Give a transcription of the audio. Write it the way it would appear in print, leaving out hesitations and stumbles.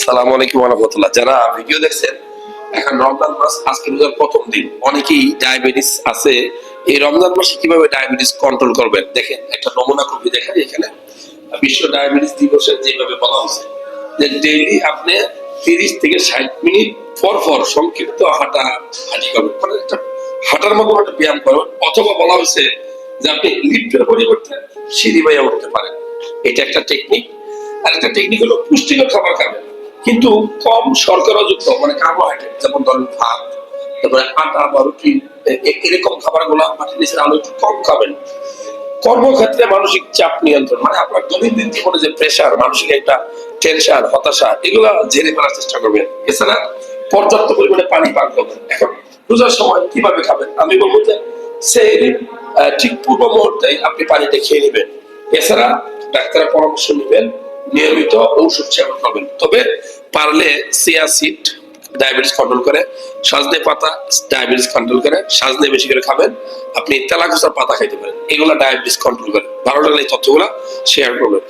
সালাম আলাইকুম ওয়া রাহমাতুল্লাহ। যারা ভিডিও দেখছেন, এখন রমজান মাস, আজকে রোজার প্রথম দিন। অনেকেই ডায়াবেটিস আছে। এই রমজান মাসে কিভাবে ডায়াবেটিস কন্ট্রোল করবেন দেখেন, একটা নমুনা কপি দেখেন। এখানে বিশ্ব ডায়াবেটিস দিবসে যেভাবে বলা হয়েছে যে ডেইলি আপনি 30 থেকে 60 মিনিট পর পর সংক্ষিপ্ত হাঁটি করবেন, মানে একটা হাঁটার মতো একটা ব্যায়াম করবেন। অথবা বলা হয়েছে যে আপনি লিফটের পরিবর্তে সিঁড়ি বাইয়া উঠতে পারেন। এটা একটা টেকনিক। আর একটা টেকনিক হলো পুষ্টিকর খাবার খাবেন, কিন্তু কম শর্করা যুক্ত, মানে কার্বোহাইড্রেট, যেমন ধরেন ভাত, তারপরে আটা বা রুটি, এরকম খাবার গুলা মাটির নিচের আলো একটু কম খাবেন। কর্মক্ষেত্রে মানসিক চাপ নিয়ন্ত্রণ, মানে আপনার দৈনন্দিন জীবনে যে প্রেশার, মানসিক একটা টেনশন, হতাশা, এগুলা ঝেড়ে ফেলার চেষ্টা করবেন। এছাড়া পর্যাপ্ত পরিমাণে পানি পান করবেন। এখন রোজার সময় কিভাবে খাবেন আমি বলবো যে সেই ঠিক পূর্ব মুহূর্তে আপনি পানিটা খেয়ে নেবেন। এছাড়া ডাক্তারের পরামর্শ নেবেন, নিয়মিত ঔষধ সেবন করবেন। তবে পারলে চিয়া সিড ডায়াবেটিস কন্ট্রোল করে, সজনে পাতা ডায়াবেটিস কন্ট্রোল করে, সজনে বেশি করে খাবেন। আপনি তেলাকুচার পাতা খাইতে পারেন, এগুলা ডায়াবেটিস কন্ট্রোল করে। ভালো লাগলে এই তথ্যগুলা শেয়ার করবেন।